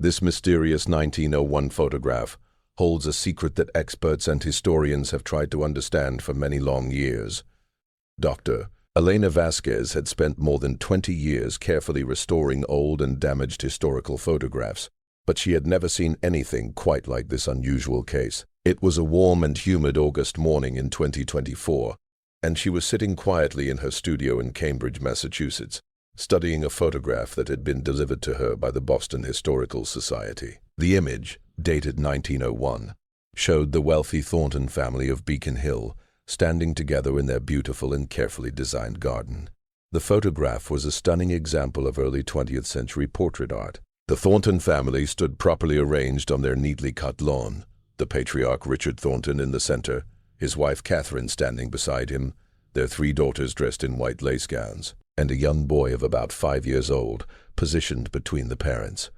This mysterious 1901 photograph holds a secret that experts and historians have tried to understand for many long years. Dr. Elena Vasquez had spent more than 20 years carefully restoring old and damaged historical photographs, but she had never seen anything quite like this unusual case. It was a warm and humid August morning in 2024, and she was sitting quietly in her studio in Cambridge, Massachusetts, studying a photograph that had been delivered to her by the Boston Historical Society. The image, dated 1901, showed the wealthy Thornton family of Beacon Hill standing together in their beautiful and carefully designed garden. The photograph was a stunning example of early 20th century portrait art. The Thornton family stood properly arranged on their neatly cut lawn, the patriarch Richard Thornton in the center, his wife Catherine standing beside him, their 3 daughters dressed in white lace gowns, and a young boy of about 5 years old positioned between the parents.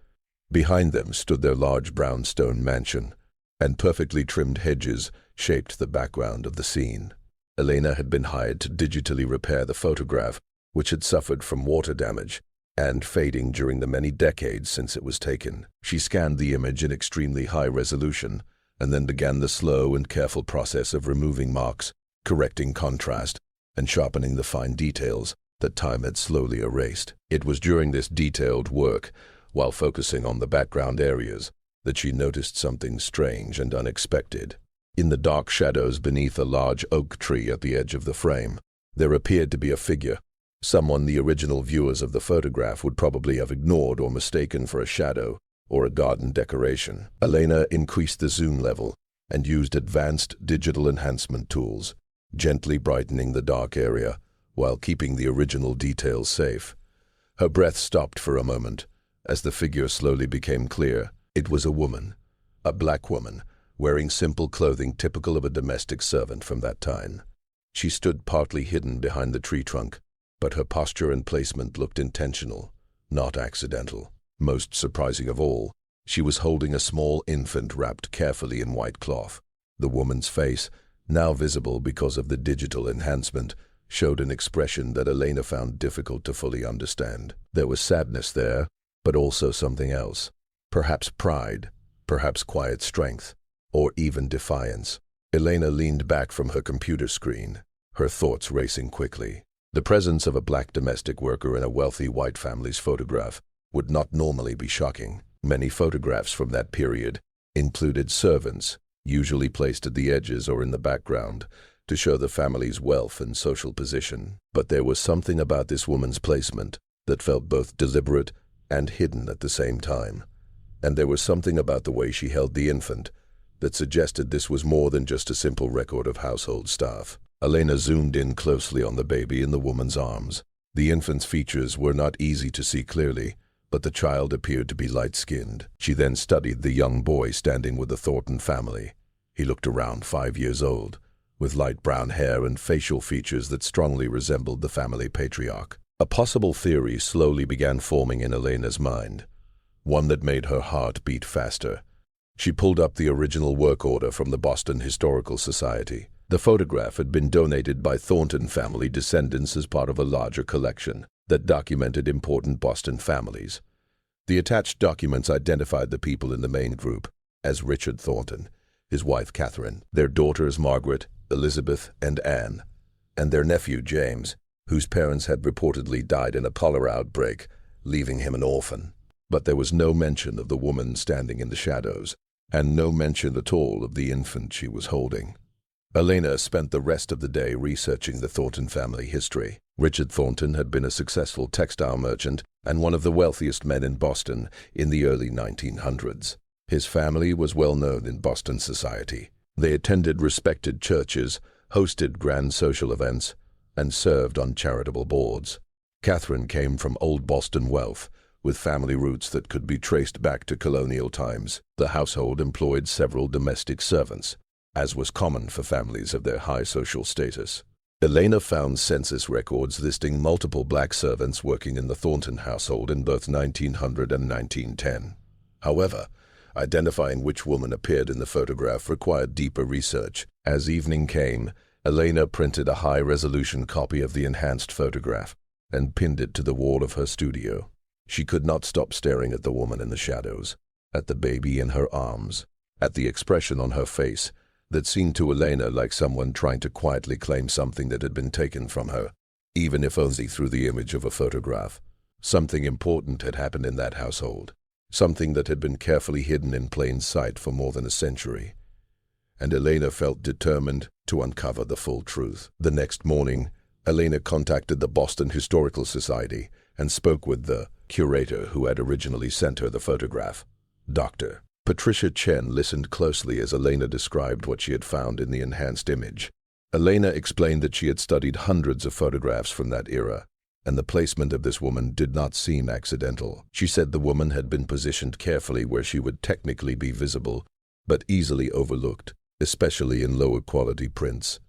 Behind them stood their large brownstone mansion, and perfectly trimmed hedges shaped the background of the scene. Elena had been hired to digitally repair the photograph, which had suffered from water damage and fading during the many decades since it was taken. She scanned the image in extremely high resolution, and then began the slow and careful process of removing marks, correcting contrast, and sharpening the fine details that time had slowly erased. It was during this detailed work, while focusing on the background areas, that she noticed something strange and unexpected. In the dark shadows beneath a large oak tree at the edge of the frame, there appeared to be a figure, someone the original viewers of the photograph would probably have ignored or mistaken for a shadow or a garden decoration. Elena increased the zoom level and used advanced digital enhancement tools, gently brightening the dark area while keeping the original details safe. Her breath stopped for a moment as the figure slowly became clear. It was a woman, a black woman, wearing simple clothing typical of a domestic servant from that time. She stood partly hidden behind the tree trunk, but her posture and placement looked intentional, not accidental. Most surprising of all, she was holding a small infant wrapped carefully in white cloth. The woman's face, now visible because of the digital enhancement, showed an expression that Elena found difficult to fully understand. There was sadness there, but also something else. Perhaps pride, perhaps quiet strength, or even defiance. Elena leaned back from her computer screen, her thoughts racing quickly. The presence of a black domestic worker in a wealthy white family's photograph would not normally be shocking. Many photographs from that period included servants, usually placed at the edges or in the background, to show the family's wealth and social position. But there was something about this woman's placement that felt both deliberate and hidden at the same time. And there was something about the way she held the infant that suggested this was more than just a simple record of household staff. Elena zoomed in closely on the baby in the woman's arms. The infant's features were not easy to see clearly, but the child appeared to be light-skinned. She then studied the young boy standing with the Thornton family. He looked around 5 years old, with light brown hair and facial features that strongly resembled the family patriarch. A possible theory slowly began forming in Elena's mind, one that made her heart beat faster. She pulled up the original work order from the Boston Historical Society. The photograph had been donated by Thornton family descendants as part of a larger collection that documented important Boston families. The attached documents identified the people in the main group as Richard Thornton, his wife Catherine, their daughters Margaret, Elizabeth, and Anne, and their nephew James, whose parents had reportedly died in a cholera outbreak, leaving him an orphan. But there was no mention of the woman standing in the shadows, and no mention at all of the infant she was holding. Elena spent the rest of the day researching the Thornton family history. Richard Thornton had been a successful textile merchant and one of the wealthiest men in Boston in the early 1900s. His family was well known in Boston society. They attended respected churches, hosted grand social events, and served on charitable boards. Catherine came from old Boston wealth, with family roots that could be traced back to colonial times. The household employed several domestic servants, as was common for families of their high social status. Elena found census records listing multiple black servants working in the Thornton household in both 1900 and 1910. However, identifying which woman appeared in the photograph required deeper research. As evening came, Elena printed a high-resolution copy of the enhanced photograph and pinned it to the wall of her studio. She could not stop staring at the woman in the shadows. at the baby in her arms, at the expression on her face that seemed to Elena like someone trying to quietly claim something that had been taken from her, even if only through the image of a photograph. Something important had happened in that household, something that had been carefully hidden in plain sight for more than a century. And Elena felt determined to uncover the full truth. The next morning, Elena contacted the Boston Historical Society and spoke with the curator who had originally sent her the photograph. Dr. Patricia Chen listened closely as Elena described what she had found in the enhanced image. Elena explained that she had studied hundreds of photographs from that era, and the placement of this woman did not seem accidental. She said the woman had been positioned carefully where she would technically be visible, but easily overlooked, especially in lower quality prints.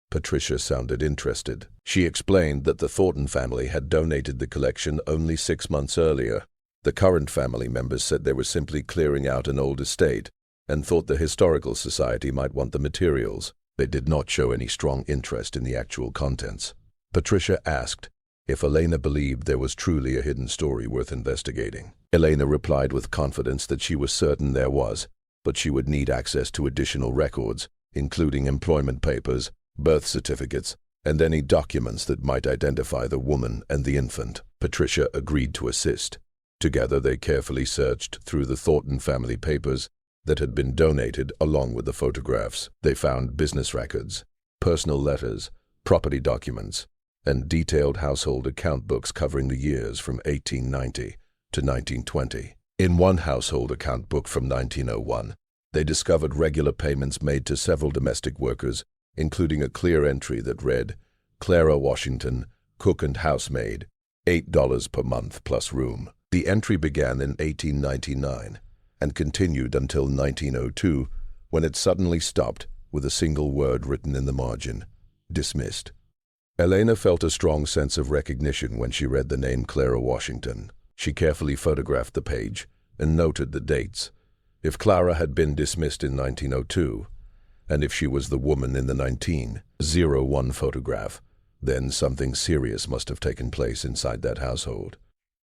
Patricia sounded interested. She explained that the Thornton family had donated the collection only 6 months earlier. The current family members said they were simply clearing out an old estate and thought the Historical Society might want the materials. They did not show any strong interest in the actual contents. Patricia asked if Elena believed there was truly a hidden story worth investigating. Elena replied with confidence that she was certain there was, but she would need access to additional records, including employment papers, birth certificates, and any documents that might identify the woman and the infant. Patricia agreed to assist. Together they carefully searched through the Thornton family papers that had been donated along with the photographs. They found business records, personal letters, property documents, and detailed household account books covering the years from 1890 to 1920. In one household account book from 1901, they discovered regular payments made to several domestic workers, including a clear entry that read, Clara Washington, cook and housemaid, $8 per month plus room. The entry began in 1899 and continued until 1902, when it suddenly stopped with a single word written in the margin, dismissed. Elena felt a strong sense of recognition when she read the name Clara Washington. She carefully photographed the page and noted the dates. If Clara had been dismissed in 1902, and if she was the woman in the 1901 photograph, then something serious must have taken place inside that household.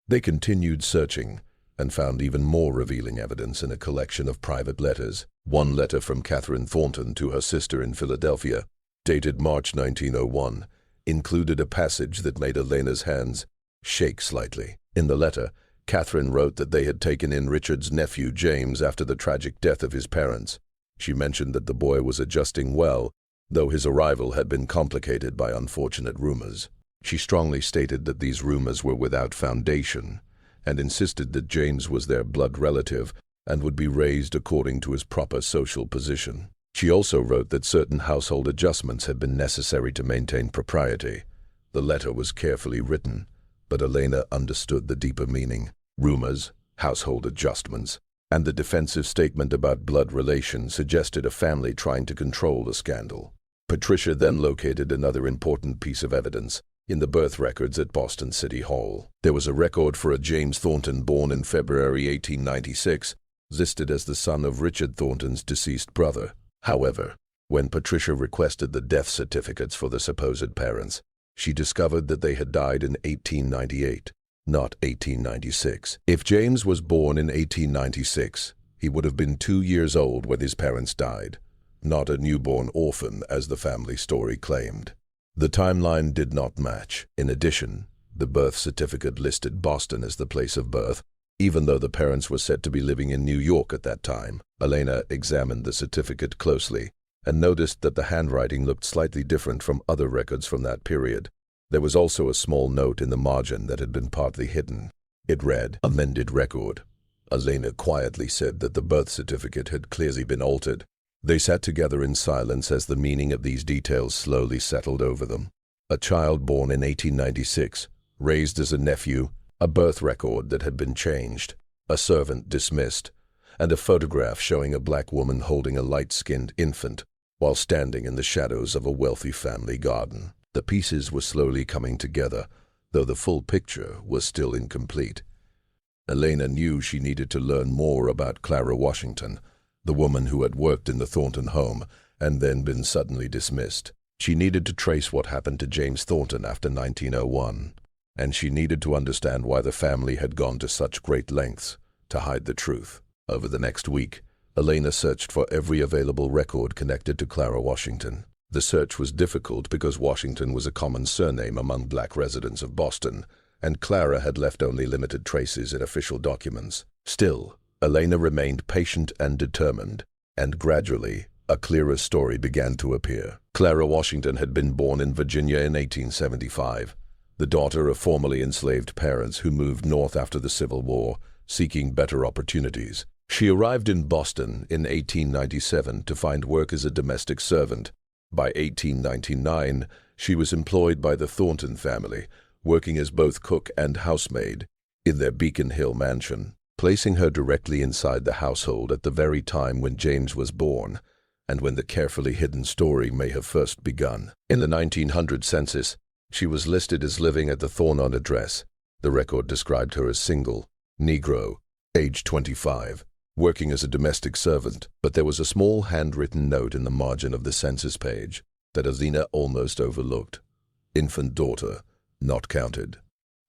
They continued searching and found even more revealing evidence in a collection of private letters. One letter from Catherine Thornton to her sister in Philadelphia, dated March 1901, included a passage that made Elena's hands shake slightly. In the letter, Catherine wrote that they had taken in Richard's nephew James after the tragic death of his parents. She mentioned that the boy was adjusting well, though his arrival had been complicated by unfortunate rumors. She strongly stated that these rumors were without foundation, and insisted that James was their blood relative and would be raised according to his proper social position. She also wrote that certain household adjustments had been necessary to maintain propriety. The letter was carefully written, but Elena understood the deeper meaning. Rumors, household adjustments, and the defensive statement about blood relations suggested a family trying to control the scandal. Patricia then located another important piece of evidence in the birth records at Boston City Hall. There was a record for a James Thornton born in February 1896, listed as the son of Richard Thornton's deceased brother. However, when Patricia requested the death certificates for the supposed parents, she discovered that they had died in 1898, not 1896. If James was born in 1896, he would have been 2 years old when his parents died, not a newborn orphan as the family story claimed. The timeline did not match. In addition, the birth certificate listed Boston as the place of birth, even though the parents were said to be living in New York at that time. Elena examined the certificate closely and noticed that the handwriting looked slightly different from other records from that period. There was also a small note in the margin that had been partly hidden. It read, "Amended record." Elena quietly said that the birth certificate had clearly been altered. They sat together in silence as the meaning of these details slowly settled over them. A child born in 1896, raised as a nephew, a birth record that had been changed, a servant dismissed, and a photograph showing a black woman holding a light-skinned infant while standing in the shadows of a wealthy family garden. The pieces were slowly coming together, though the full picture was still incomplete. Elena knew she needed to learn more about Clara Washington, the woman who had worked in the Thornton home and then been suddenly dismissed. She needed to trace what happened to James Thornton after 1901, and she needed to understand why the family had gone to such great lengths to hide the truth. Over the next week, Elena searched for every available record connected to Clara Washington. The search was difficult because Washington was a common surname among black residents of Boston, and Clara had left only limited traces in official documents. Still, Elena remained patient and determined, and gradually, a clearer story began to appear. Clara Washington had been born in Virginia in 1875, the daughter of formerly enslaved parents who moved north after the Civil War, seeking better opportunities. She arrived in Boston in 1897 to find work as a domestic servant. By 1899, she was employed by the Thornton family, working as both cook and housemaid in their Beacon Hill mansion, placing her directly inside the household at the very time when James was born, and when the carefully hidden story may have first begun. In the 1900 census, she was listed as living at the Thornton address. The record described her as single, Negro, age 25, working as a domestic servant, but there was a small handwritten note in the margin of the census page that Elena almost overlooked. Infant daughter, not counted.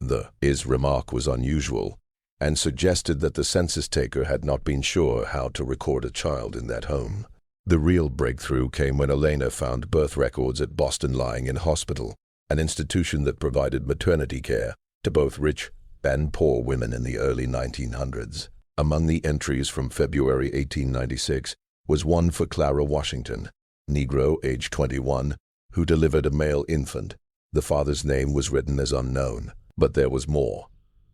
The "is" remark was unusual and suggested that the census taker had not been sure how to record a child in that home. The real breakthrough came when Elena found birth records at Boston Lying in Hospital, an institution that provided maternity care to both rich and poor women in the early 1900s. Among the entries from February 1896 was one for Clara Washington, Negro, age 21, who delivered a male infant. The father's name was written as unknown, but there was more.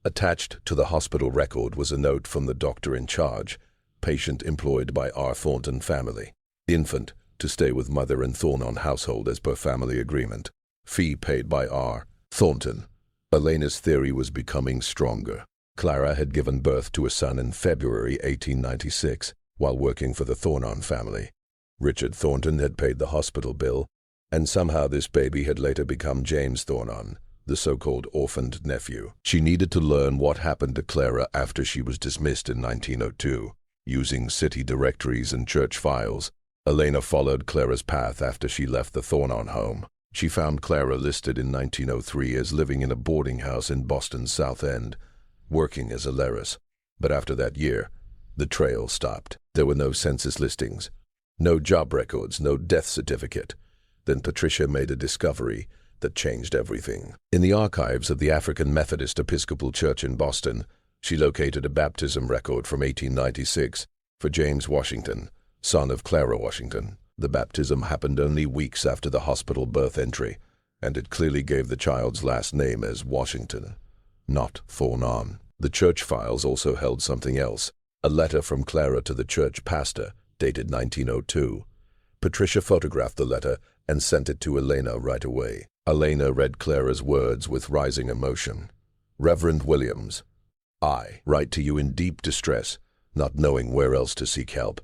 Attached to the hospital record was a note from the doctor in charge, patient employed by R. Thornton family. Infant, to stay with mother in Thornton household as per family agreement. Fee paid by R. Thornton. Elena's theory was becoming stronger. Clara had given birth to a son in February 1896 while working for the Thornton family. Richard Thornton had paid the hospital bill, and somehow this baby had later become James Thornton, the so-called orphaned nephew. She needed to learn what happened to Clara after she was dismissed in 1902. Using city directories and church files, Elena followed Clara's path after she left the Thornton home. She found Clara listed in 1903 as living in a boarding house in Boston's South End, working as a lairess. But after that year, the trail stopped. There were no census listings, no job records, no death certificate. Then Patricia made a discovery that changed everything. In the archives of the African Methodist Episcopal Church in Boston, she located a baptism record from 1896 for James Washington, son of Clara Washington. The baptism happened only weeks after the hospital birth entry, and it clearly gave the child's last name as Washington, not Thornton. The church files also held something else, a letter from Clara to the church pastor, dated 1902. Patricia photographed the letter and sent it to Elena right away. Elena read Clara's words with rising emotion. Reverend Williams, I write to you in deep distress, not knowing where else to seek help.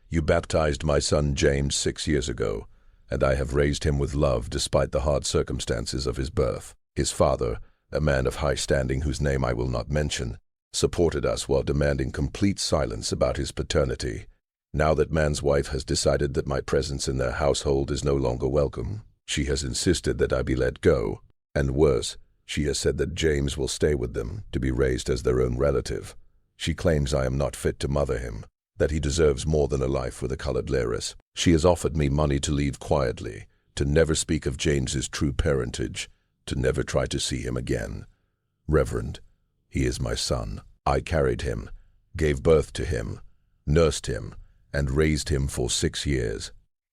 You baptized my son James 6 years ago, and I have raised him with love despite the hard circumstances of his birth. His father, a man of high standing whose name I will not mention, supported us while demanding complete silence about his paternity. Now that man's wife has decided that my presence in their household is no longer welcome, she has insisted that I be let go, and worse, she has said that James will stay with them to be raised as their own relative. She claims I am not fit to mother him, that he deserves more than a life with a colored lairess. She has offered me money to leave quietly, to never speak of James's true parentage, to never try to see him again. Reverend, he is my son. I carried him, gave birth to him, nursed him, and raised him for 6 years.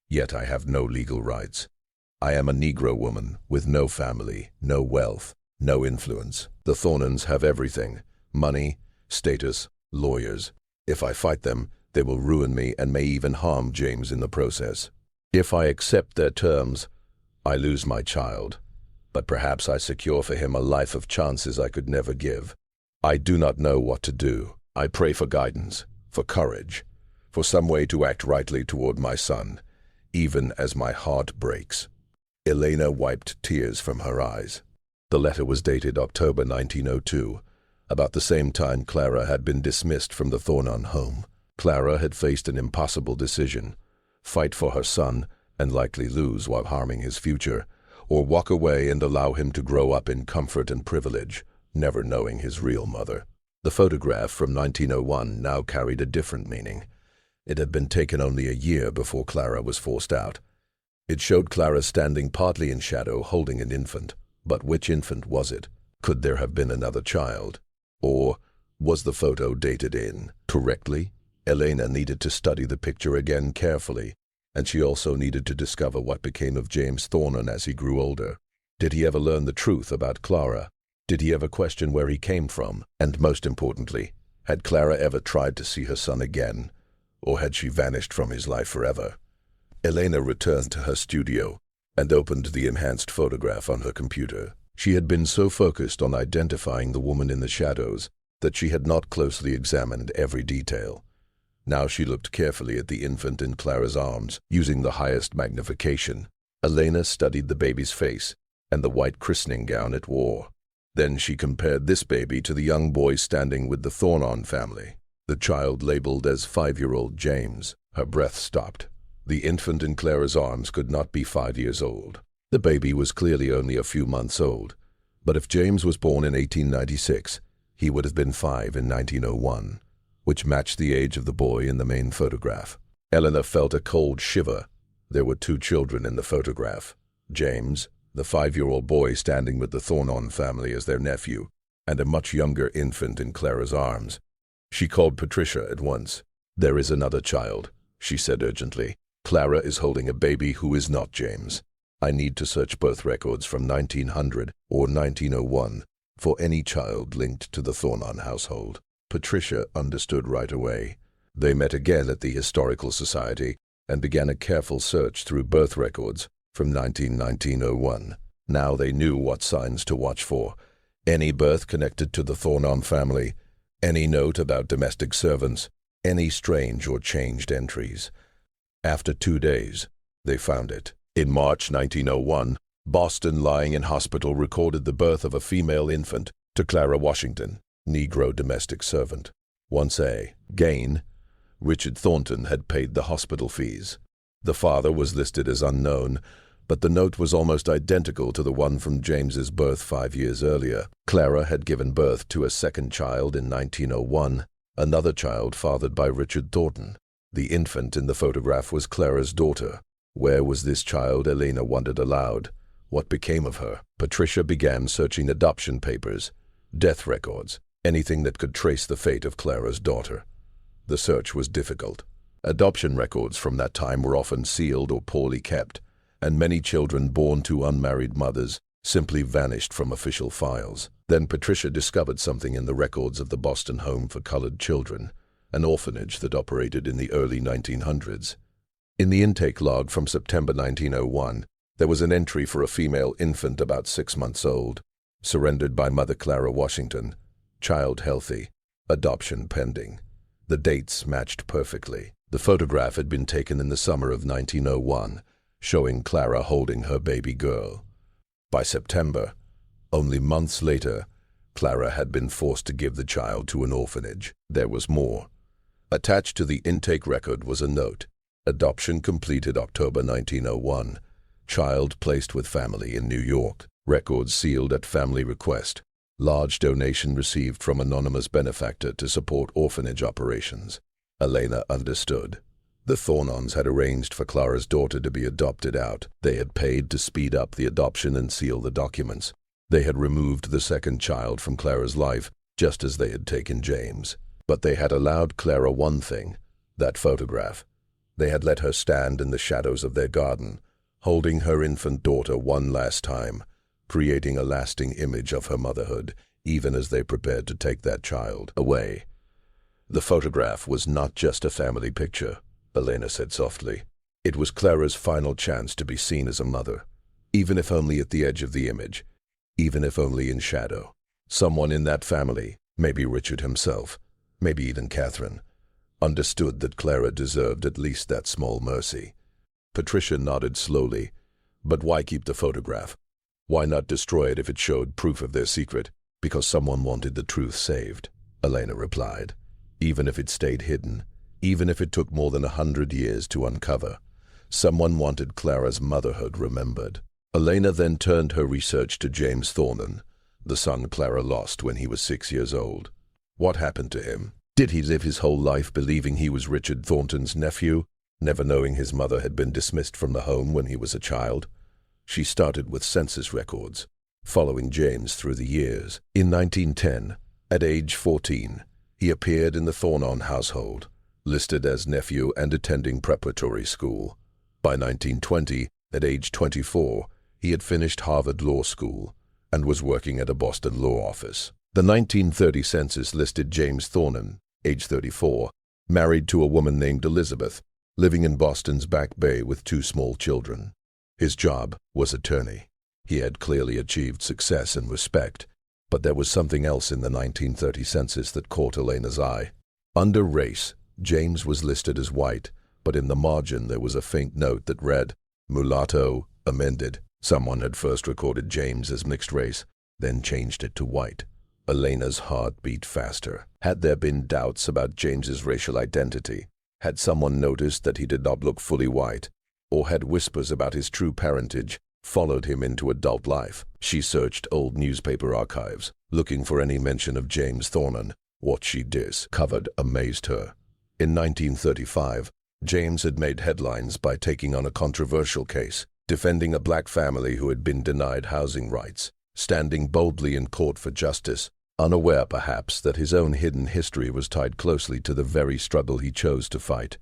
Yet I have no legal rights. I am a Negro woman with no family, no wealth, no influence. The Thorntons have everything: money, status, lawyers. If I fight them, they will ruin me and may even harm James in the process. If I accept their terms, I lose my child, but perhaps I secure for him a life of chances I could never give. I do not know what to do. I pray for guidance, for courage, for some way to act rightly toward my son, even as my heart breaks. Elena wiped tears from her eyes. The letter was dated October 1902, about the same time Clara had been dismissed from the Thornton home. Clara had faced an impossible decision: fight for her son and likely lose while harming his future, or walk away and allow him to grow up in comfort and privilege, never knowing his real mother. The photograph from 1901 now carried a different meaning. It had been taken only a year before Clara was forced out. It showed Clara standing partly in shadow, holding an infant. But which infant was it? Could there have been another child? Or was the photo dated incorrectly? Elena needed to study the picture again carefully, and she also needed to discover what became of James Thornton as he grew older. Did he ever learn the truth about Clara? Did he ever question where he came from? And most importantly, had Clara ever tried to see her son again? Or had she vanished from his life forever? Elena returned to her studio and opened the enhanced photograph on her computer. She had been so focused on identifying the woman in the shadows that she had not closely examined every detail. Now she looked carefully at the infant in Clara's arms, using the highest magnification. Elena studied the baby's face and the white christening gown it wore. Then she compared this baby to the young boy standing with the Thornton family. The child labeled as 5-year-old James. Her breath stopped. The infant in Clara's arms could not be 5 years old. The baby was clearly only a few months old. But if James was born in 1896, he would have been 5 in 1901, which matched the age of the boy in the main photograph. Elena felt a cold shiver. There were 2 children in the photograph. James, the 5-year-old boy standing with the Thornton family as their nephew, and a much younger infant in Clara's arms. She called Patricia at once. "There is another child," she said urgently. "Clara is holding a baby who is not James. I need to search birth records from 1900 or 1901 for any child linked to the Thornton household." Patricia understood right away. They met again at the Historical Society and began a careful search through birth records from 1901. Now they knew what signs to watch for. Any birth connected to the Thornton family, any note about domestic servants, any strange or changed entries. After 2 days, they found it. In March 1901, Boston Lying in Hospital recorded the birth of a female infant to Clara Washington, Negro domestic servant. Once A. Gain, Richard Thornton had paid the hospital fees. The father was listed as unknown, but the note was almost identical to the one from James's birth 5 years earlier. Clara had given birth to a second child in 1901, another child fathered by Richard Thornton. The infant in the photograph was Clara's daughter. Where was this child? Elena wondered aloud. What became of her? Patricia began searching adoption papers, death records, anything that could trace the fate of Clara's daughter. The search was difficult. Adoption records from that time were often sealed or poorly kept, and many children born to unmarried mothers simply vanished from official files. Then Patricia discovered something in the records of the Boston Home for Colored Children, an orphanage that operated in the early 1900s. In the intake log from September 1901, there was an entry for a female infant about 6 months old, surrendered by Mother Clara Washington, child healthy, adoption pending. The dates matched perfectly. The photograph had been taken in the summer of 1901, showing Clara holding her baby girl. By September, only months later, Clara had been forced to give the child to an orphanage. There was more. Attached to the intake record was a note. Adoption completed October 1901. Child placed with family in New York. Records sealed at family request. Large donation received from anonymous benefactor to support orphanage operations. Elena understood. The Thorntons had arranged for Clara's daughter to be adopted out. They had paid to speed up the adoption and seal the documents. They had removed the second child from Clara's life, just as they had taken James. But they had allowed Clara one thing, that photograph. They had let her stand in the shadows of their garden, holding her infant daughter one last time, creating a lasting image of her motherhood, even as they prepared to take that child away. The photograph was not just a family picture, Elena said softly. It was Clara's final chance to be seen as a mother, even if only at the edge of the image, even if only in shadow. Someone in that family, maybe Richard himself, maybe even Catherine, understood that Clara deserved at least that small mercy. Patricia nodded slowly. But why keep the photograph? Why not destroy it if it showed proof of their secret? Because someone wanted the truth saved, Elena replied. Even if it stayed hidden, even if it took more than 100 years to uncover, someone wanted Clara's motherhood remembered. Elena then turned her research to James Thornton, the son Clara lost when he was 6 years old. What happened to him? Did he live his whole life believing he was Richard Thornton's nephew, never knowing his mother had been dismissed from the home when he was a child? She started with census records, following James through the years. In 1910, at age 14, he appeared in the Thornton household, listed as nephew and attending preparatory school. By 1920, at age 24, he had finished Harvard Law School and was working at a Boston law office. The 1930 census listed James Thornton, age 34, married to a woman named Elizabeth, living in Boston's Back Bay with 2 small children. His job was attorney. He had clearly achieved success and respect, but there was something else in the 1930 census that caught Elena's eye. Under race, James was listed as white, but in the margin there was a faint note that read, mulatto, amended. Someone had first recorded James as mixed race, then changed it to white. Elena's heart beat faster. Had there been doubts about James's racial identity? Had someone noticed that he did not look fully white? Or had whispers about his true parentage followed him into adult life? She searched old newspaper archives, looking for any mention of James Thornton. What she discovered amazed her. In 1935, James had made headlines by taking on a controversial case, defending a black family who had been denied housing rights, standing boldly in court for justice, unaware perhaps that his own hidden history was tied closely to the very struggle he chose to fight.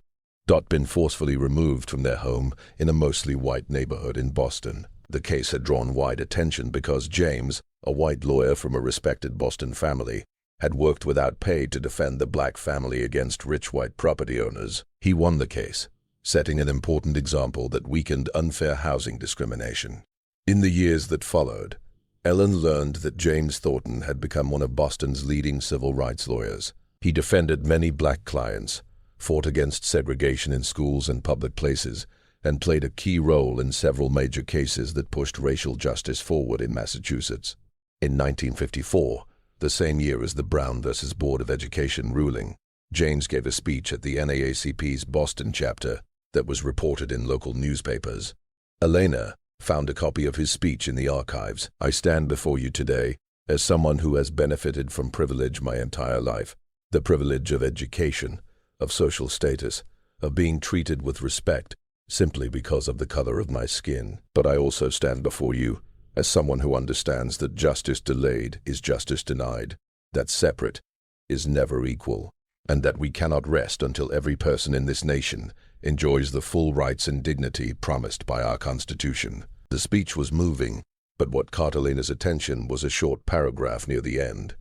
Been forcefully removed from their home in a mostly white neighborhood in Boston. The case had drawn wide attention because James, a white lawyer from a respected Boston family, had worked without pay to defend the black family against rich white property owners. He won the case, setting an important example that weakened unfair housing discrimination. In the years that followed, Ellen learned that James Thornton had become one of Boston's leading civil rights lawyers. He defended many black clients, fought against segregation in schools and public places, and played a key role in several major cases that pushed racial justice forward in Massachusetts. In 1954, the same year as the Brown v. Board of Education ruling, James gave a speech at the NAACP's Boston chapter that was reported in local newspapers. Elena found a copy of his speech in the archives. I stand before you today as someone who has benefited from privilege my entire life, the privilege of education, of social status, of being treated with respect simply because of the color of my skin. But I also stand before you as someone who understands that justice delayed is justice denied, that separate is never equal, and that we cannot rest until every person in this nation enjoys the full rights and dignity promised by our Constitution. The speech was moving, but what caught Elena's attention was a short paragraph near the end.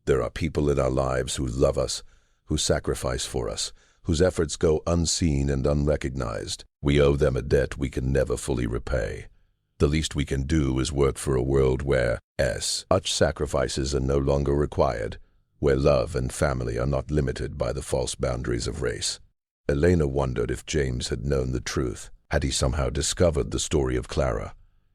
There are people in our lives who love us, who sacrifice for us, whose efforts go unseen and unrecognized. We owe them a debt we can never fully repay. The least we can do is work for a world where such sacrifices are no longer required, where love and family are not limited by the false boundaries of race. Elena wondered if James had known the truth. Had he somehow discovered the story of Clara?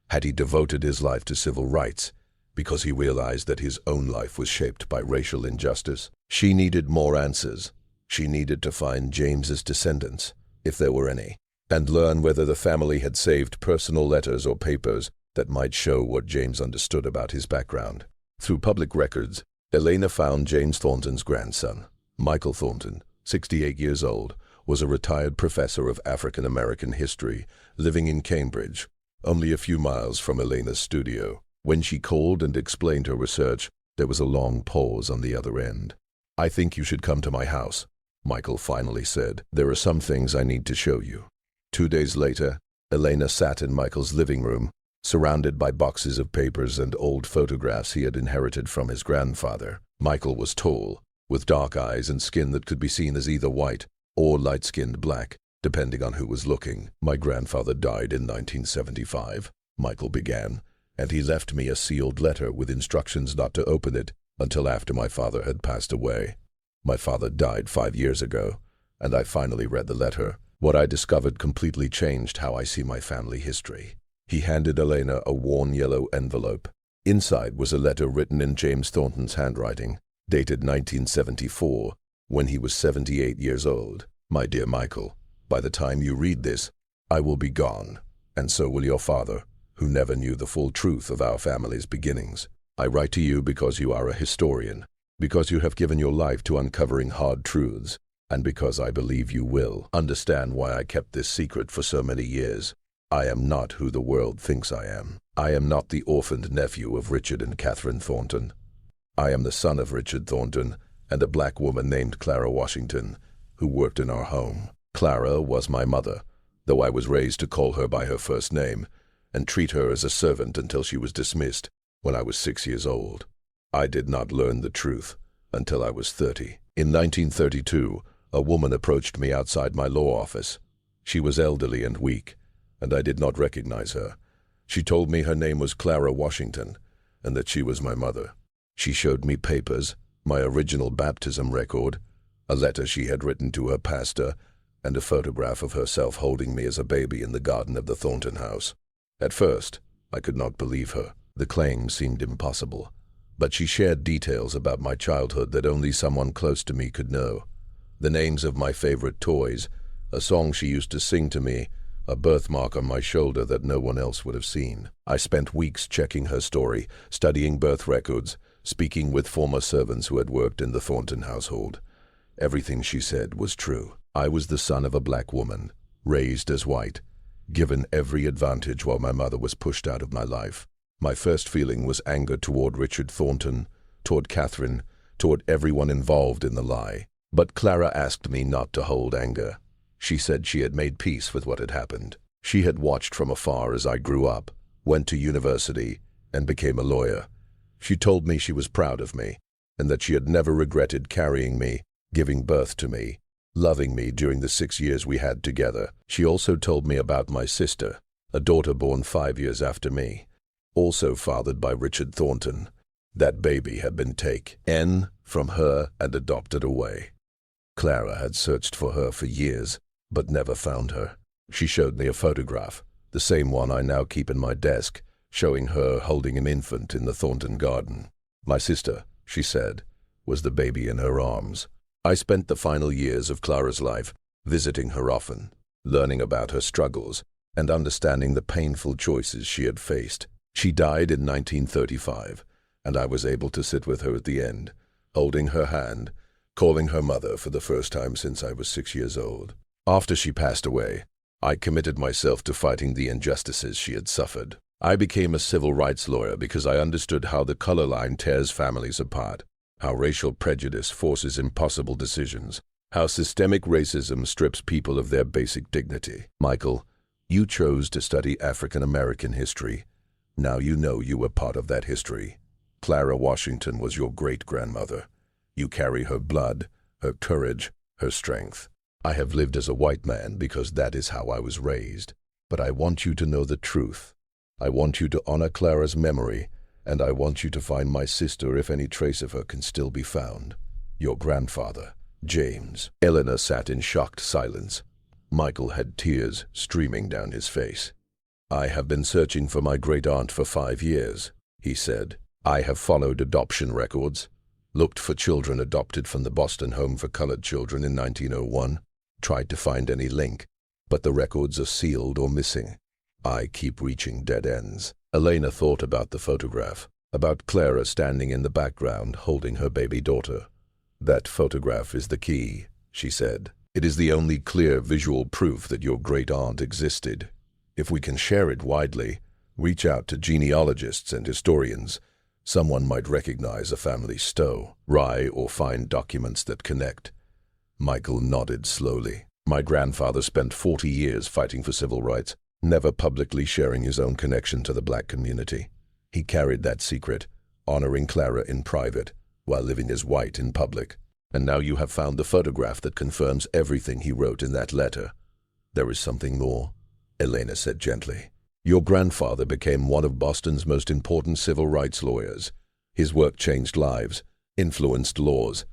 Had he devoted his life to civil rights because he realized that his own life was shaped by racial injustice? She needed more answers. She needed to find James's descendants, if there were any, and learn whether the family had saved personal letters or papers that might show what James understood about his background. Through public records, Elena found James Thornton's grandson. Michael Thornton, 68 years old, was a retired professor of African American history, living in Cambridge, only a few miles from Elena's studio. When she called and explained her research, there was a long pause on the other end. "I think you should come to my house," Michael finally said. "There are some things I need to show you." 2 days later, Elena sat in Michael's living room, surrounded by boxes of papers and old photographs he had inherited from his grandfather. Michael was tall, with dark eyes and skin that could be seen as either white or light-skinned black, depending on who was looking. "My grandfather died in 1975, Michael began, "and he left me a sealed letter with instructions not to open it until after my father had passed away. My father died 5 years ago, and I finally read the letter. What I discovered completely changed how I see my family history." He handed Elena a worn yellow envelope. Inside was a letter written in James Thornton's handwriting, dated 1974, when he was 78 years old. "My dear Michael, by the time you read this, I will be gone, and so will your father, who never knew the full truth of our family's beginnings. I write to you because you are a historian, because you have given your life to uncovering hard truths, and because I believe you will understand why I kept this secret for so many years. I am not who the world thinks I am. I am not the orphaned nephew of Richard and Catherine Thornton. I am the son of Richard Thornton and a black woman named Clara Washington, who worked in our home. Clara was my mother, though I was raised to call her by her first name and treat her as a servant until she was dismissed when I was 6 years old. I did not learn the truth until I was 30. In 1932, a woman approached me outside my law office. She was elderly and weak, and I did not recognize her. She told me her name was Clara Washington and that she was my mother. She showed me papers, my original baptism record, a letter she had written to her pastor, and a photograph of herself holding me as a baby in the garden of the Thornton house. At first, I could not believe her. The claim seemed impossible, but she shared details about my childhood that only someone close to me could know. The names of my favorite toys, a song she used to sing to me, a birthmark on my shoulder that no one else would have seen. I spent weeks checking her story, studying birth records, speaking with former servants who had worked in the Thornton household. Everything she said was true. I was the son of a black woman, raised as white, given every advantage while my mother was pushed out of my life. My first feeling was anger toward Richard Thornton, toward Catherine, toward everyone involved in the lie. But Clara asked me not to hold anger. She said she had made peace with what had happened. She had watched from afar as I grew up, went to university, and became a lawyer. She told me she was proud of me, and that she had never regretted carrying me, giving birth to me, loving me during the 6 years we had together. She also told me about my sister, a daughter born 5 years after me, also fathered by Richard Thornton. That baby had been taken from her and adopted away. Clara had searched for her for years, but never found her. She showed me a photograph, the same one I now keep in my desk, showing her holding an infant in the Thornton garden. My sister, she said, was the baby in her arms. I spent the final years of Clara's life visiting her often, learning about her struggles and understanding the painful choices she had faced. She died in 1935, and I was able to sit with her at the end, holding her hand, calling her mother for the first time since I was 6 years old. After she passed away, I committed myself to fighting the injustices she had suffered. I became a civil rights lawyer because I understood how the color line tears families apart, how racial prejudice forces impossible decisions, how systemic racism strips people of their basic dignity. Michael, you chose to study African American history. Now you know you were part of that history. Clara Washington was your great-grandmother. You carry her blood, her courage, her strength. I have lived as a white man because that is how I was raised. But I want you to know the truth. I want you to honor Clara's memory, and I want you to find my sister if any trace of her can still be found. Your grandfather, James. Eleanor sat in shocked silence. Michael had tears streaming down his face. I have been searching for my great-aunt for 5 years, he said. I have followed adoption records, looked for children adopted from the Boston Home for Colored Children in 1901, tried to find any link, but the records are sealed or missing. I keep reaching dead ends. Elena thought about the photograph, about Clara standing in the background holding her baby daughter. That photograph is the key, she said. It is the only clear visual proof that your great-aunt existed. If we can share it widely, reach out to genealogists and historians, someone might recognize a family story or find documents that connect. Michael nodded slowly. My grandfather spent 40 years fighting for civil rights, never publicly sharing his own connection to the black community. He carried that secret, honoring Clara in private, while living as white in public. And now you have found the photograph that confirms everything he wrote in that letter. There is something more, Elena said gently. Your grandfather became one of Boston's most important civil rights lawyers. His work changed lives, influenced laws,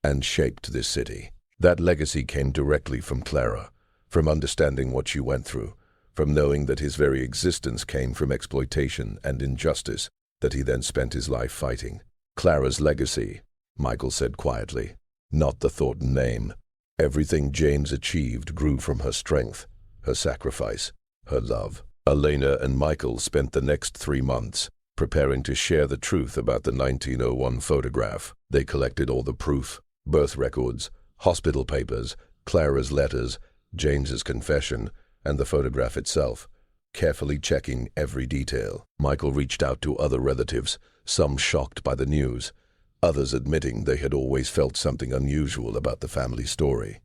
and shaped this city. That legacy came directly from Clara, from understanding what she went through, from knowing that his very existence came from exploitation and injustice that he then spent his life fighting. Clara's legacy, Michael said quietly, not the Thornton name. Everything James achieved grew from her strength, her sacrifice, her love. Elena and Michael spent the next 3 months preparing to share the truth about the 1901 photograph. They collected all the proof, birth records, hospital papers, Clara's letters, James's confession, and the photograph itself, carefully checking every detail. Michael reached out to other relatives, some shocked by the news, others admitting they had always felt something unusual about the family story.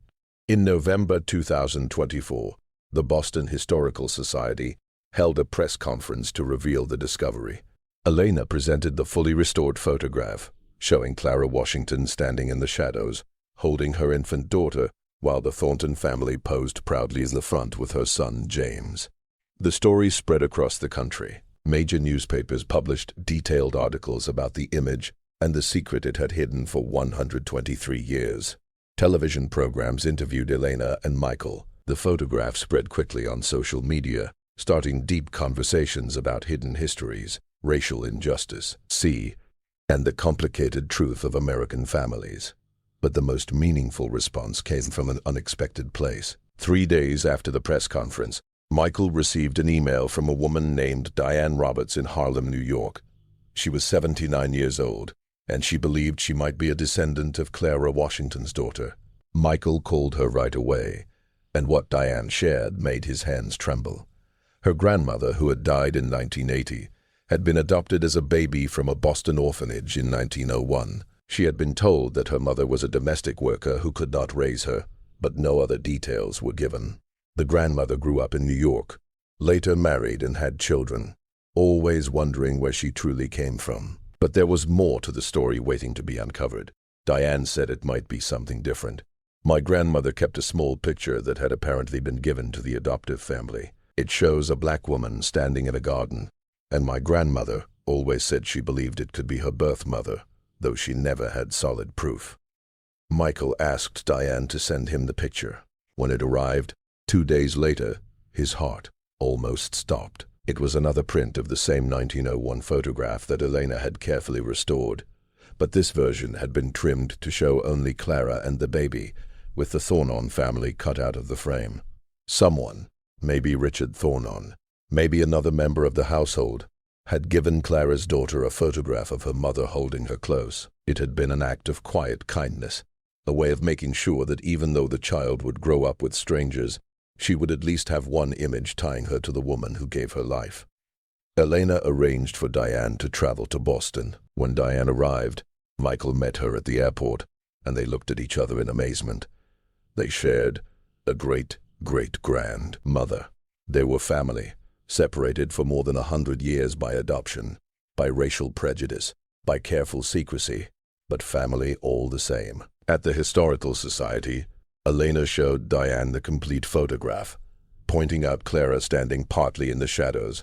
In November 2024, the Boston Historical Society held a press conference to reveal the discovery. Elena presented the fully restored photograph, showing Clara Washington standing in the shadows, holding her infant daughter, while the Thornton family posed proudly in the front with her son, James. The story spread across the country. Major newspapers published detailed articles about the image and the secret it had hidden for 123 years. Television programs interviewed Elena and Michael. The photograph spread quickly on social media, starting deep conversations about hidden histories, racial injustice, and the complicated truth of American families. But the most meaningful response came from an unexpected place. 3 days after the press conference, Michael received an email from a woman named Diane Roberts in Harlem, New York. She was 79 years old, and she believed she might be a descendant of Clara Washington's daughter. Michael called her right away, and what Diane shared made his hands tremble. Her grandmother, who had died in 1980, had been adopted as a baby from a Boston orphanage in 1901. She had been told that her mother was a domestic worker who could not raise her, but no other details were given. The grandmother grew up in New York, later married and had children, always wondering where she truly came from. But there was more to the story waiting to be uncovered. Diane said it might be something different. My grandmother kept a small picture that had apparently been given to the adoptive family. It shows a black woman standing in a garden, and my grandmother always said she believed it could be her birth mother, though she never had solid proof. Michael asked Diane to send him the picture. When it arrived, 2 days later, his heart almost stopped. It was another print of the same 1901 photograph that Elena had carefully restored, but this version had been trimmed to show only Clara and the baby, with the Thornton family cut out of the frame. Someone, maybe Richard Thornton, maybe another member of the household, had given Clara's daughter a photograph of her mother holding her close. It had been an act of quiet kindness, a way of making sure that even though the child would grow up with strangers, she would at least have one image tying her to the woman who gave her life. Elena arranged for Diane to travel to Boston. When Diane arrived, Michael met her at the airport, and they looked at each other in amazement. They shared a great-great-grandmother. They were family, separated for more than 100 years by adoption, by racial prejudice, by careful secrecy, but family all the same. At the Historical Society, Elena showed Diane the complete photograph, pointing out Clara standing partly in the shadows.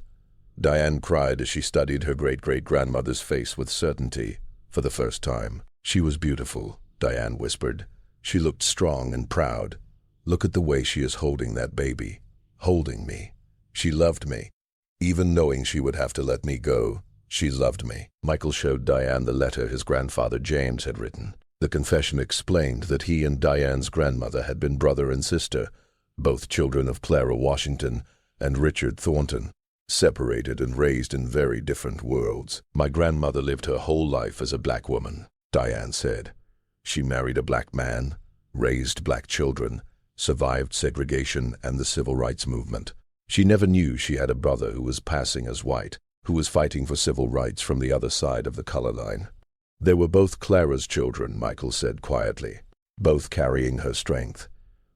Diane cried as she studied her great-great-grandmother's face with certainty for the first time. She was beautiful, Diane whispered. She looked strong and proud. Look at the way she is holding that baby, holding me. She loved me. Even knowing she would have to let me go, she loved me. Michael showed Diane the letter his grandfather James had written. The confession explained that he and Diane's grandmother had been brother and sister, both children of Clara Washington and Richard Thornton, separated and raised in very different worlds. My grandmother lived her whole life as a black woman, Diane said. She married a black man, raised black children, survived segregation and the civil rights movement. She never knew she had a brother who was passing as white, who was fighting for civil rights from the other side of the color line. They were both Clara's children, Michael said quietly, both carrying her strength,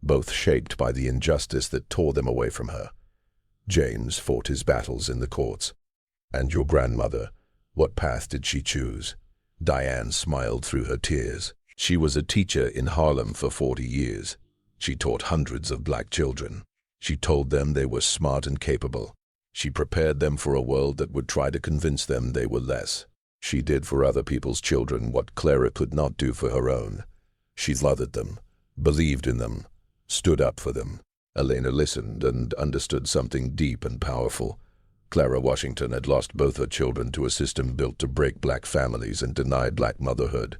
both shaped by the injustice that tore them away from her. James fought his battles in the courts. And your grandmother, what path did she choose? Diane smiled through her tears. She was a teacher in Harlem for 40 years. She taught hundreds of black children. She told them they were smart and capable. She prepared them for a world that would try to convince them they were less. She did for other people's children what Clara could not do for her own. She loved them, believed in them, stood up for them. Elena listened and understood something deep and powerful. Clara Washington had lost both her children to a system built to break black families and deny black motherhood.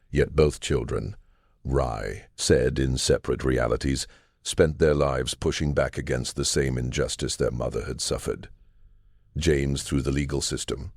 Yet both children, Rye said in separate realities, spent their lives pushing back against the same injustice their mother had suffered. James through the legal system,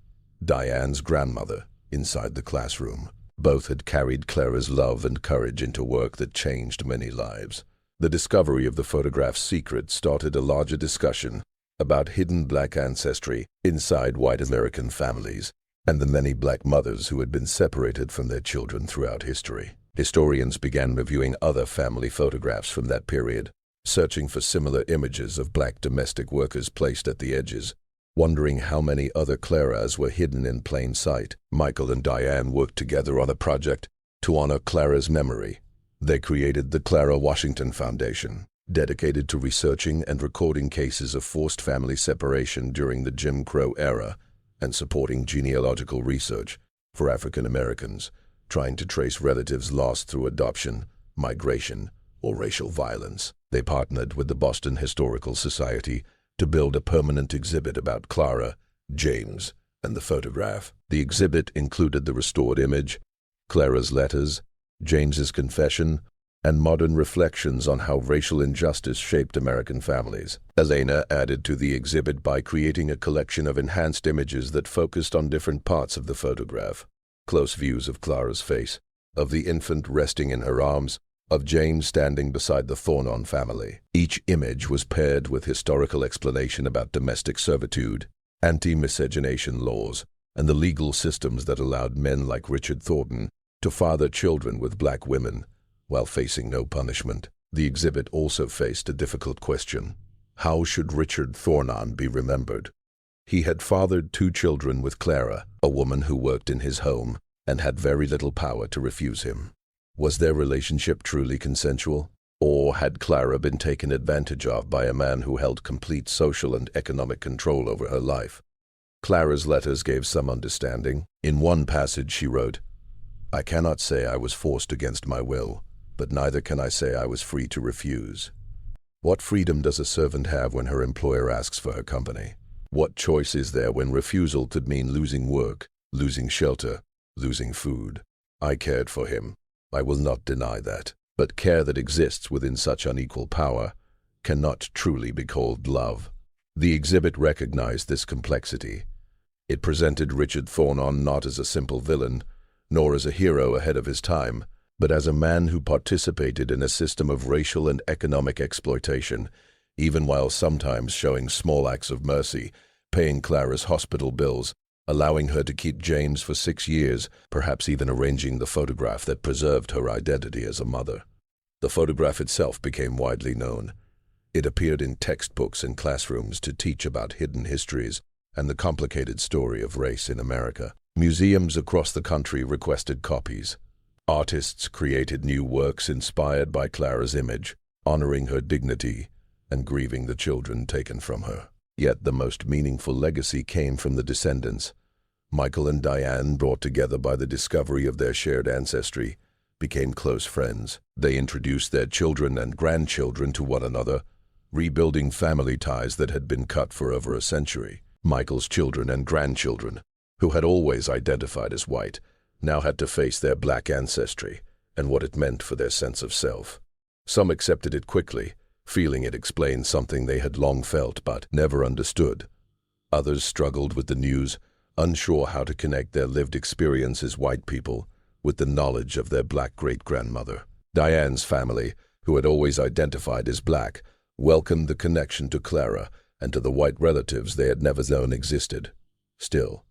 Diane's grandmother, inside the classroom. Both had carried Clara's love and courage into work that changed many lives. The discovery of the photograph's secret started a larger discussion about hidden black ancestry inside white American families and the many black mothers who had been separated from their children throughout history. Historians began reviewing other family photographs from that period, searching for similar images of black domestic workers placed at the edges, wondering how many other Claras were hidden in plain sight. Michael and Diane worked together on a project to honor Clara's memory. They created the Clara Washington Foundation, dedicated to researching and recording cases of forced family separation during the Jim Crow era and supporting genealogical research for African Americans trying to trace relatives lost through adoption, migration, or racial violence. They partnered with the Boston Historical Society to build a permanent exhibit about Clara, James, and the photograph. The exhibit included the restored image, Clara's letters, James's confession, and modern reflections on how racial injustice shaped American families. Elena added to the exhibit by creating a collection of enhanced images that focused on different parts of the photograph. Close views of Clara's face, of the infant resting in her arms, of James standing beside the Thornon family. Each image was paired with historical explanation about domestic servitude, anti-miscegenation laws, and the legal systems that allowed men like Richard Thornton to father children with black women while facing no punishment. The exhibit also faced a difficult question. How should Richard Thornton be remembered? He had fathered 2 children with Clara, a woman who worked in his home and had very little power to refuse him. Was their relationship truly consensual? Or had Clara been taken advantage of by a man who held complete social and economic control over her life? Clara's letters gave some understanding. In one passage she wrote, "I cannot say I was forced against my will, but neither can I say I was free to refuse." What freedom does a servant have when her employer asks for her company? What choice is there when refusal could mean losing work, losing shelter, losing food? I cared for him. I will not deny that. But care that exists within such unequal power cannot truly be called love. The exhibit recognized this complexity. It presented Richard Thornton not as a simple villain, nor as a hero ahead of his time, but as a man who participated in a system of racial and economic exploitation, even while sometimes showing small acts of mercy, paying Clara's hospital bills, allowing her to keep James for 6 years, perhaps even arranging the photograph that preserved her identity as a mother. The photograph itself became widely known. It appeared in textbooks and classrooms to teach about hidden histories and the complicated story of race in America. Museums across the country requested copies. Artists created new works inspired by Clara's image, honoring her dignity and grieving the children taken from her. Yet the most meaningful legacy came from the descendants. Michael and Diane, brought together by the discovery of their shared ancestry, became close friends. They introduced their children and grandchildren to one another, rebuilding family ties that had been cut for over a century. Michael's children and grandchildren, who had always identified as white, now had to face their black ancestry and what it meant for their sense of self. Some accepted it quickly, feeling it explained something they had long felt but never understood. Others struggled with the news, unsure how to connect their lived experience as white people with the knowledge of their black great-grandmother. Diane's family, who had always identified as black, welcomed the connection to Clara and to the white relatives they had never known existed. Still,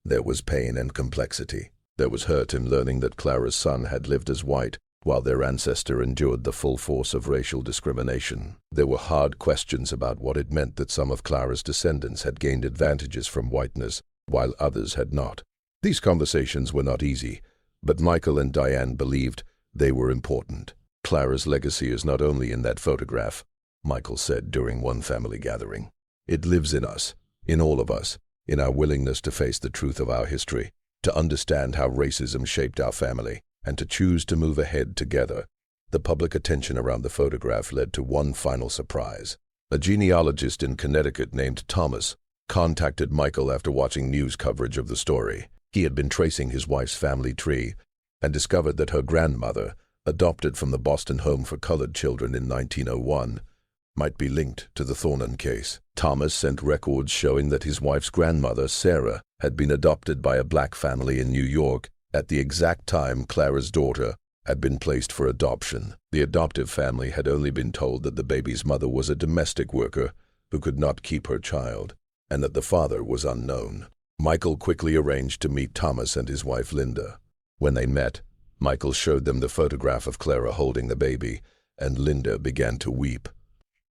there was pain and complexity. There was hurt in learning that Clara's son had lived as white, while their ancestor endured the full force of racial discrimination. There were hard questions about what it meant that some of Clara's descendants had gained advantages from whiteness, while others had not. These conversations were not easy, but Michael and Diane believed they were important. Clara's legacy is not only in that photograph, Michael said during one family gathering. It lives in us, in all of us, in our willingness to face the truth of our history, to understand how racism shaped our family, and to choose to move ahead together. The public attention around the photograph led to one final surprise. A genealogist in Connecticut named Thomas contacted Michael after watching news coverage of the story. He had been tracing his wife's family tree and discovered that her grandmother, adopted from the Boston Home for Colored Children in 1901, might be linked to the Thornton case. Thomas sent records showing that his wife's grandmother, Sarah, had been adopted by a black family in New York at the exact time Clara's daughter had been placed for adoption. The adoptive family had only been told that the baby's mother was a domestic worker who could not keep her child, and that the father was unknown. Michael quickly arranged to meet Thomas and his wife Linda. When they met, Michael showed them the photograph of Clara holding the baby, and Linda began to weep.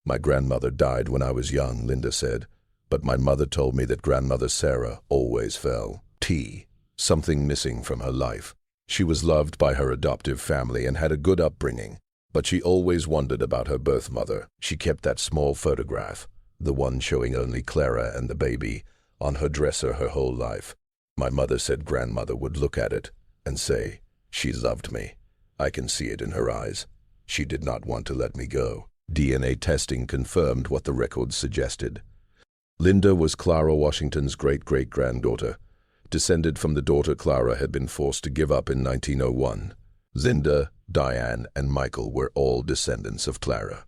"My grandmother died when I was young," Linda said, "but my mother told me that grandmother Sarah always felt something missing from her life. She was loved by her adoptive family and had a good upbringing, but she always wondered about her birth mother. She kept that small photograph, the one showing only Clara and the baby, on her dresser her whole life. My mother said grandmother would look at it and say, 'She loved me. I can see it in her eyes. She did not want to let me go.'" DNA testing confirmed what the records suggested. Linda was Clara Washington's great-great-granddaughter, descended from the daughter Clara had been forced to give up in 1901. Linda, Diane, and Michael were all descendants of Clara.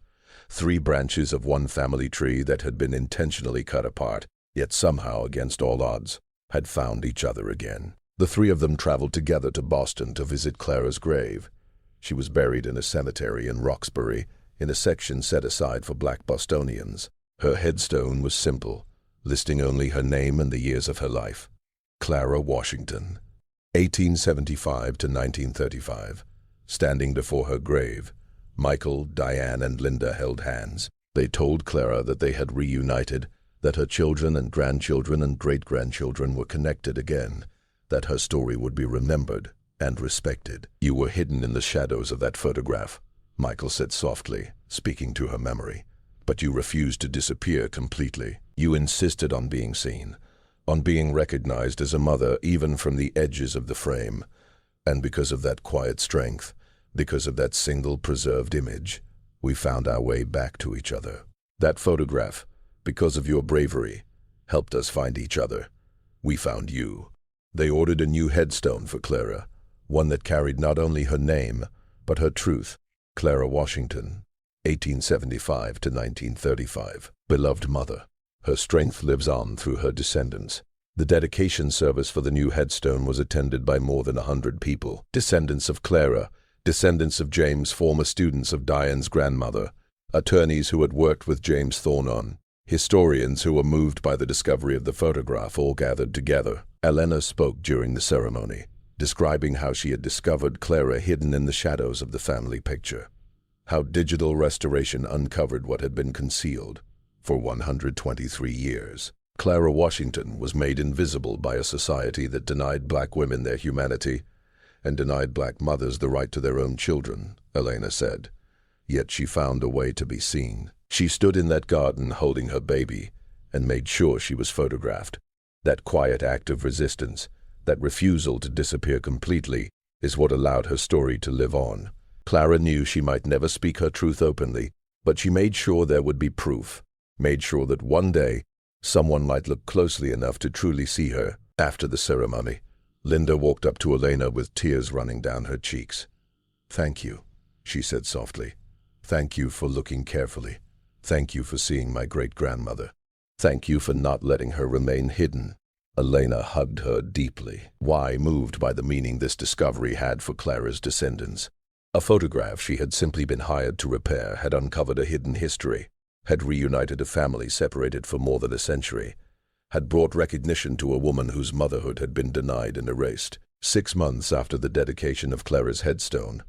3 branches of one family tree that had been intentionally cut apart, yet somehow, against all odds, had found each other again. The 3 of them traveled together to Boston to visit Clara's grave. She was buried in a cemetery in Roxbury, in a section set aside for black Bostonians. Her headstone was simple, listing only her name and the years of her life. Clara Washington, 1875 to 1935. Standing before her grave, Michael, Diane, and Linda held hands. They told Clara that they had reunited, that her children and grandchildren and great-grandchildren were connected again, that her story would be remembered and respected. "You were hidden in the shadows of that photograph," Michael said softly, speaking to her memory. "But you refused to disappear completely. You insisted on being seen, on being recognized as a mother even from the edges of the frame. And because of that quiet strength, because of that single preserved image, we found our way back to each other. That photograph, because of your bravery, helped us find each other. We found you." They ordered a new headstone for Clara, one that carried not only her name, but her truth. Clara Washington, 1875 to 1935. Beloved mother. Her strength lives on through her descendants. The dedication service for the new headstone was attended by more than 100 people. Descendants of Clara, descendants of James, former students of Diane's grandmother, attorneys who had worked with James Thornton, historians who were moved by the discovery of the photograph, all gathered together. Elena spoke during the ceremony, describing how she had discovered Clara hidden in the shadows of the family picture, how digital restoration uncovered what had been concealed for 123 years. Clara Washington was made invisible by a society that denied black women their humanity and denied black mothers the right to their own children, Elena said. Yet she found a way to be seen. She stood in that garden holding her baby and made sure she was photographed. That quiet act of resistance, that refusal to disappear completely, is what allowed her story to live on. Clara knew she might never speak her truth openly, but she made sure there would be proof, made sure that one day someone might look closely enough to truly see her. After the ceremony, Linda walked up to Elena with tears running down her cheeks. "Thank you," she said softly. "Thank you for looking carefully. Thank you for seeing my great-grandmother. Thank you for not letting her remain hidden." Elena hugged her deeply. Why, moved by the meaning this discovery had for Clara's descendants. A photograph she had simply been hired to repair had uncovered a hidden history, had reunited a family separated for more than a century, had brought recognition to a woman whose motherhood had been denied and erased. 6 months after the dedication of Clara's headstone,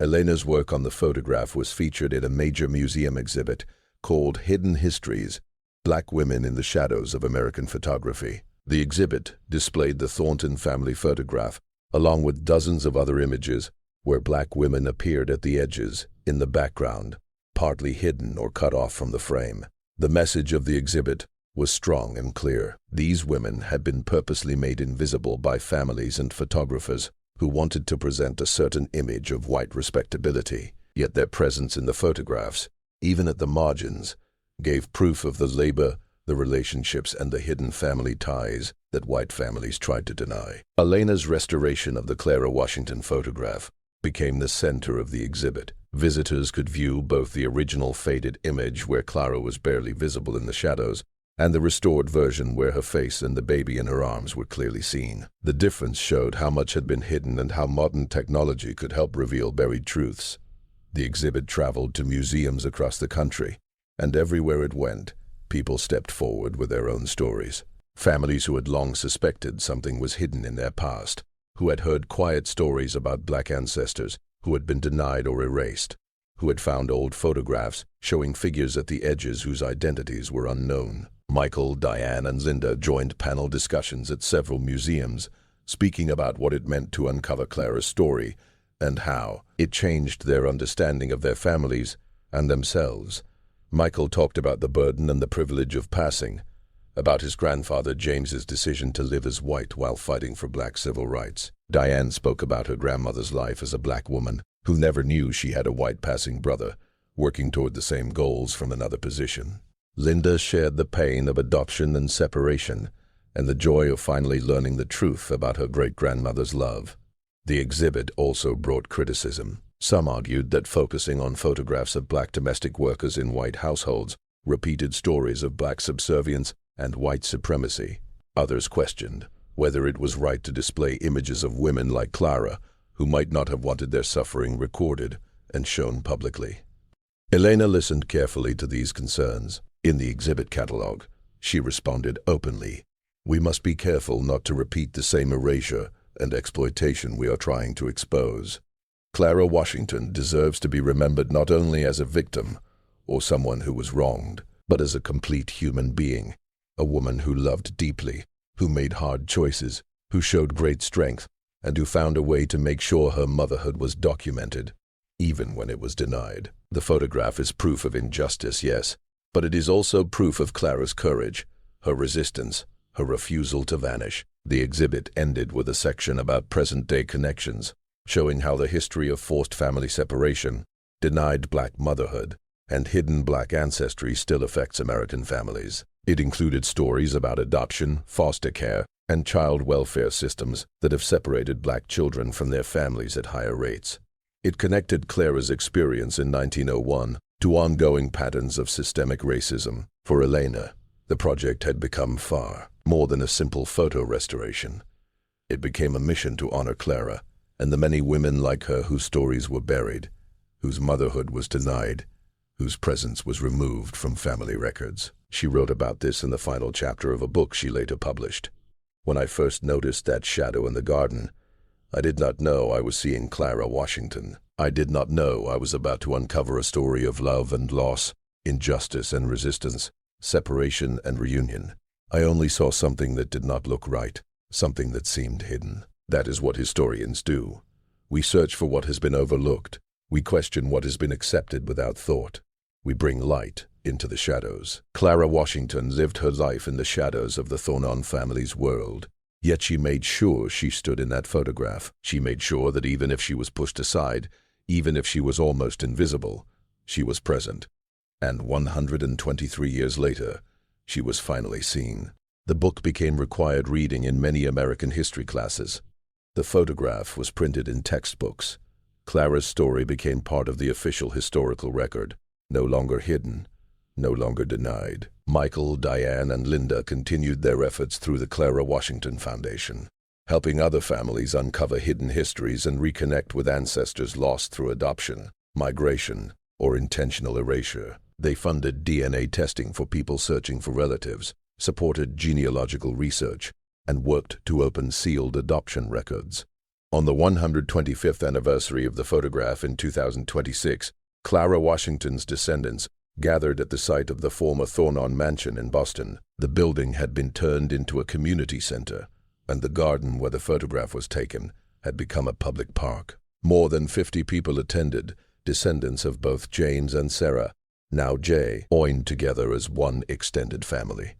Elena's work on the photograph was featured in a major museum exhibit called Hidden Histories: Black Women in the Shadows of American Photography. The exhibit displayed the Thornton family photograph, along with dozens of other images where black women appeared at the edges, in the background, partly hidden or cut off from the frame. The message of the exhibit was strong and clear. These women had been purposely made invisible by families and photographers who wanted to present a certain image of white respectability. Yet their presence in the photographs, even at the margins, gave proof of the labor, the relationships, and the hidden family ties that white families tried to deny. Elena's restoration of the Clara Washington photograph became the center of the exhibit. Visitors could view both the original faded image where Clara was barely visible in the shadows and the restored version where her face and the baby in her arms were clearly seen. The difference showed how much had been hidden and how modern technology could help reveal buried truths. The exhibit traveled to museums across the country, and everywhere it went, people stepped forward with their own stories. Families who had long suspected something was hidden in their past, who had heard quiet stories about black ancestors who had been denied or erased, who had found old photographs showing figures at the edges whose identities were unknown. Michael, Diane, and Linda joined panel discussions at several museums, speaking about what it meant to uncover Clara's story and how it changed their understanding of their families and themselves. Michael talked about the burden and the privilege of passing, about his grandfather James's decision to live as white while fighting for black civil rights. Diane spoke about her grandmother's life as a black woman who never knew she had a white passing brother, working toward the same goals from another position. Linda shared the pain of adoption and separation, and the joy of finally learning the truth about her great-grandmother's love. The exhibit also brought criticism. Some argued that focusing on photographs of black domestic workers in white households repeated stories of black subservience and white supremacy. Others questioned whether it was right to display images of women like Clara, who might not have wanted their suffering recorded and shown publicly. Elena listened carefully to these concerns. In the exhibit catalog, she responded openly, "We must be careful not to repeat the same erasure and exploitation we are trying to expose. Clara Washington deserves to be remembered not only as a victim or someone who was wronged, but as a complete human being, a woman who loved deeply, who made hard choices, who showed great strength, and who found a way to make sure her motherhood was documented, even when it was denied." The photograph is proof of injustice, yes, but it is also proof of Clara's courage, her resistance, her refusal to vanish. The exhibit ended with a section about present-day connections, showing how the history of forced family separation, denied black motherhood, and hidden black ancestry still affects American families. It included stories about adoption, foster care, and child welfare systems that have separated black children from their families at higher rates. It connected Clara's experience in 1901 to ongoing patterns of systemic racism. For Elena, the project had become far more than a simple photo restoration. It became a mission to honor Clara and the many women like her whose stories were buried, whose motherhood was denied, whose presence was removed from family records. She wrote about this in the final chapter of a book she later published. "When I first noticed that shadow in the garden, I did not know I was seeing Clara Washington. I did not know I was about to uncover a story of love and loss, injustice and resistance, separation and reunion. I only saw something that did not look right, something that seemed hidden." That is what historians do. We search for what has been overlooked. We question what has been accepted without thought. We bring light into the shadows. Clara Washington lived her life in the shadows of the Thornon family's world. Yet she made sure she stood in that photograph. She made sure that even if she was pushed aside, even if she was almost invisible, she was present. And 123 years later, she was finally seen. The book became required reading in many American history classes. The photograph was printed in textbooks. Clara's story became part of the official historical record, no longer hidden, no longer denied. Michael, Diane, and Linda continued their efforts through the Clara Washington Foundation, helping other families uncover hidden histories and reconnect with ancestors lost through adoption, migration, or intentional erasure. They funded DNA testing for people searching for relatives, supported genealogical research, and worked to open sealed adoption records. On the 125th anniversary of the photograph in 2026, Clara Washington's descendants gathered at the site of the former Thornon Mansion in Boston. The building had been turned into a community center, and the garden where the photograph was taken had become a public park. More than 50 people attended, descendants of both James and Sarah, now Jay, joined together as one extended family.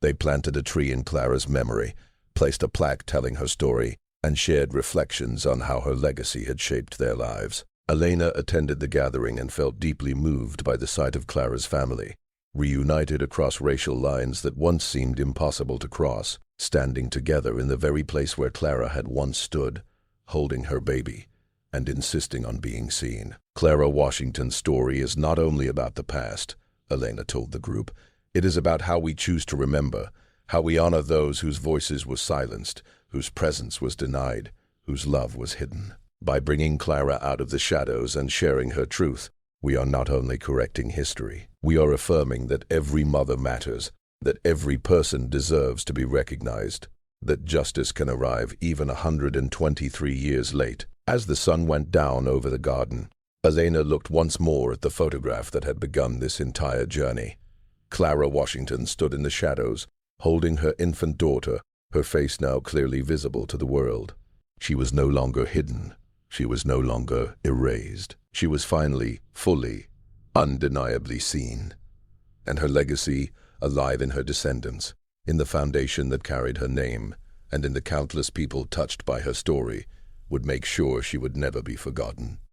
They planted a tree in Clara's memory, placed a plaque telling her story, and shared reflections on how her legacy had shaped their lives. Elena attended the gathering and felt deeply moved by the sight of Clara's family, reunited across racial lines that once seemed impossible to cross, standing together in the very place where Clara had once stood, holding her baby, and insisting on being seen. Clara Washington's story is not only about the past, Elena told the group. It is about how we choose to remember, how we honor those whose voices were silenced, whose presence was denied, whose love was hidden. By bringing Clara out of the shadows and sharing her truth, we are not only correcting history, we are affirming that every mother matters, that every person deserves to be recognized, that justice can arrive even 123 years late. As the sun went down over the garden, Elena looked once more at the photograph that had begun this entire journey. Clara Washington stood in the shadows, holding her infant daughter, her face now clearly visible to the world. She was no longer hidden. She was no longer erased. She was finally, fully, undeniably seen. And her legacy, alive in her descendants, in the foundation that carried her name, and in the countless people touched by her story, would make sure she would never be forgotten.